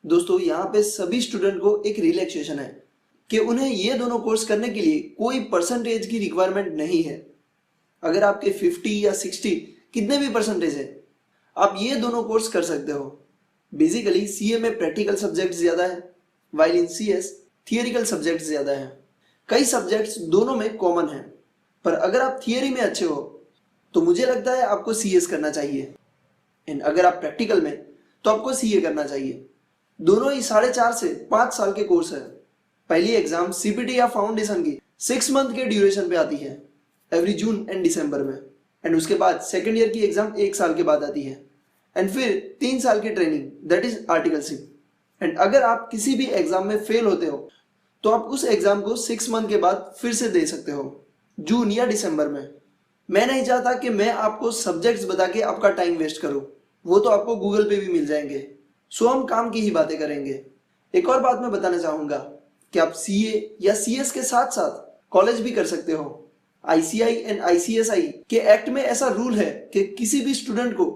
दोस्तों यहाँ पे सभी स्टूडेंट को एक रिलैक्सेशन है कि उन्हें ये दोनों कोर्स करने के लिए कोई परसेंटेज की रिक्वायरमेंट नहीं है। अगर आपके 50 या 60 कितने भी परसेंटेज है, आप ये दोनों कोर्स कर सकते हो। बेसिकली सीए में प्रैक्टिकल सब्जेक्ट ज्यादा है, while in CS theoretical subject ज्यादा है। कई सब्जेक्ट्स दोनों में कॉमन है, पर अगर आप थियोरी में अच्छे हो तो मुझे लगता है आपको सीएस करना चाहिए, एंड अगर आप प्रैक्टिकल में तो आपको सीए करना चाहिए। दोनों ही 4.5 से 5 साल के कोर्स है। पहली एग्जाम सीपीटी या फाउंडेशन की 6 मंथ के ड्यूरेशन पे आती है, एवरी जून एंड दिसंबर में, एंड उसके बाद सेकेंड ईयर की एग्जाम 1 साल के बाद आती है, एंड फिर 3 साल की training, that is articleship. And अगर आप किसी भी एग्जाम में फेल होते हो तो आप उस एग्जाम को 6 मंथ के बाद फिर से दे सकते हो, जून या दिसंबर में। मैं नहीं चाहता कि मैं आपको सब्जेक्ट्स बता के आपका टाइम वेस्ट करूं, वो तो आपको गूगल पे भी मिल जाएंगे। सो हम काम की ही बातें करेंगे। एक और बात मैं बताना चाहूंगा कि आप सीए या सीएस के साथ साथ कॉलेज भी कर सकते हो। आईसीआई एंड आईसीएसआई के एक्ट में ऐसा रूल है कि किसी भी स्टूडेंट को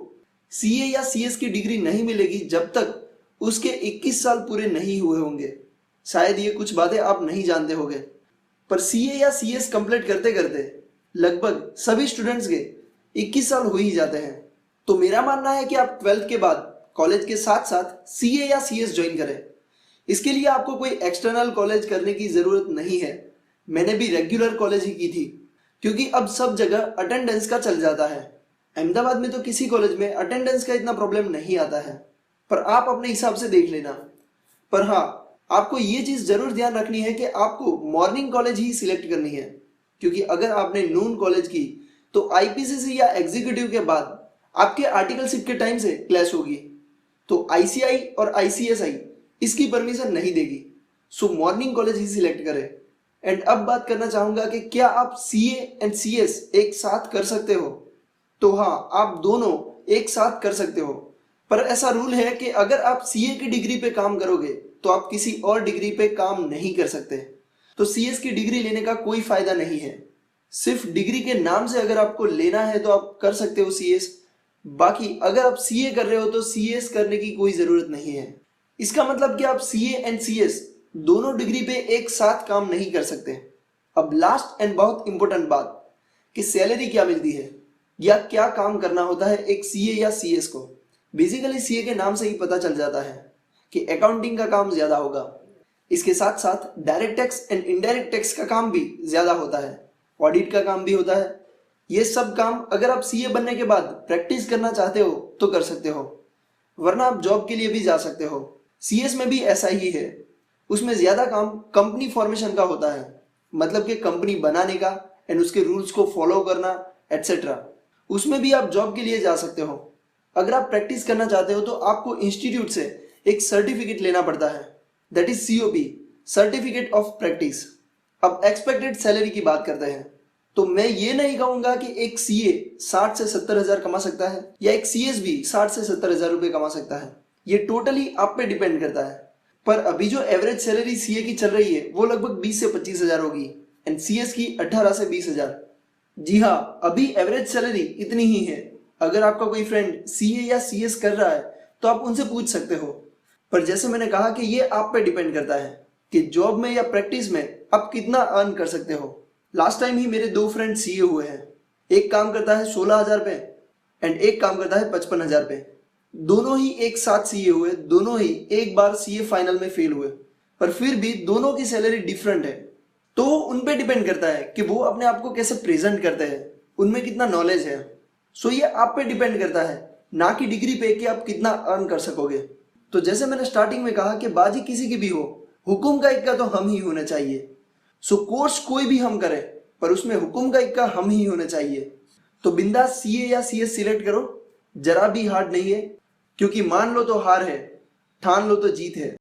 सीए या सीएस की डिग्री नहीं मिलेगी जब तक उसके 21 साल पूरे नहीं हुए होंगे। शायद ये कुछ बातें आप नहीं जानते होंगे, पर सीए या सीएस कंप्लीट करते करते लगभग सभी स्टूडेंट्स के 21 साल हो ही जाते हैं। तो मेरा मानना है कि आप 12th के बाद कॉलेज के साथ साथ सीए या सीएस ज्वाइन करें। इसके लिए आपको कोई एक्सटर्नल कॉलेज करने की जरूरत नहीं है। मैंने भी रेगुलर कॉलेज ही की थी, क्योंकि अब सब जगह अटेंडेंस का चल जाता है। अहमदाबाद में तो किसी कॉलेज में अटेंडेंस का इतना प्रॉब्लम नहीं आता है, पर आप अपने हिसाब से देख लेना। पर हाँ, आपको ये चीज जरूर ध्यान रखनी है कि आपको मॉर्निंग कॉलेज ही सिलेक्ट करनी है, क्योंकि अगर आपने नून कॉलेज की तो आईपीसीसी या एग्जीक्यूटिव के बाद आपके आर्टिकलशिप के टाइम से क्लैश होगी, तो आईसीआई और आईसीएसआई इसकी परमिशन नहीं देगी। सो मॉर्निंग कॉलेज ही सिलेक्ट करें। एंड अब बात करना चाहूंगा कि क्या आप सीए एंड सीएस एक साथ कर सकते हो? तो हाँ, आप दोनों एक साथ कर सकते हो, पर ऐसा रूल है कि अगर आप सीए की डिग्री पे काम करोगे तो आप किसी और डिग्री पे काम नहीं कर सकते। तो सीएस की डिग्री लेने का कोई फायदा नहीं है। सिर्फ डिग्री के नाम से अगर आपको लेना है तो आप कर सकते हो सीएस, बाकी अगर आप सीए कर रहे हो तो सीएस करने की कोई जरूरत नहीं है। इसका मतलब कि आप सीए एंड सीएस दोनों डिग्री पे एक साथ काम नहीं कर सकते। अब लास्ट एंड बहुत इंपॉर्टेंट बात कि सैलरी क्या मिलती है या क्या काम करना होता है एक सीए या सीएस को। बेसिकली सीए के नाम से ही पता चल जाता है कि अकाउंटिंग का काम ज्यादा होगा। इसके साथ साथ direct tax and indirect tax का काम भी ज्यादा होता है, ऑडिट का काम भी होता है। ये सब काम अगर आप सीए बनने के बाद प्रैक्टिस करना चाहते हो तो कर सकते हो, वरना आप जॉब के लिए भी जा सकते हो। सीएस में भी ऐसा ही है, उसमें ज्यादा काम कंपनी फॉर्मेशन का होता है, मतलब कि कंपनी बनाने का एंड उसके रूल्स को फॉलो करना एटसेट्रा। उसमें भी आप जॉब के लिए जा सकते हो। अगर आप प्रैक्टिस करना चाहते हो तो आपको इंस्टीट्यूट से एक सर्टिफिकेट लेना पड़ता है, that is COP, certificate of practice. अब एक्सपेक्टेड सैलरी की बात करते हैं, तो मैं ये नहीं कहूंगा कि एक सीए 60 से 70 हजार कमा सकता है या एक सीएस भी 60 से 70 हजार रुपए कमा सकता है। ये टोटली आप पे डिपेंड करता है। पर अभी जो एवरेज सैलरी सीए की चल रही है वो लगभग 20 से 25 हजार होगी, एंड सीएस की 18 से 20 हजार। जी हाँ, अभी एवरेज सैलरी इतनी ही है। अगर आपका कोई फ्रेंड सीए या सीएस कर रहा है तो आप उनसे पूछ सकते हो, पर जैसे मैंने कहा कि ये आप पे डिपेंड करता है कि जॉब में या प्रैक्टिस में आप कितना अर्न कर सकते हो। लास्ट टाइम ही मेरे 2 फ्रेंड सीए हुए हैं। एक काम करता है 16,000 पे एंड एक काम करता है 55,000 पे। दोनों ही एक साथ सीए हुए, दोनों ही एक बार सीए फाइनल में फेल हुए, पर फिर भी दोनों की सैलरी डिफरेंट है। तो उन पे डिपेंड करता है कि वो अपने आप को कैसे प्रेजेंट करते हैं, उनमें कितना नॉलेज है। सो ये आप पे डिपेंड करता है, ना कि डिग्री पे कि आप कितना अर्न कर सकोगे। तो जैसे मैंने स्टार्टिंग में कहा कि बाजी किसी की भी हो, हुकुम का इक्का तो हम ही होना चाहिए। सो कोर्स कोई भी हम करें, पर उसमें हुकुम का इक्का हम ही होना चाहिए। तो बिंदास सीए या सीएस सिलेक्ट करो, जरा भी हार्ड नहीं है, क्योंकि मान लो तो हार है, ठान लो तो जीत है।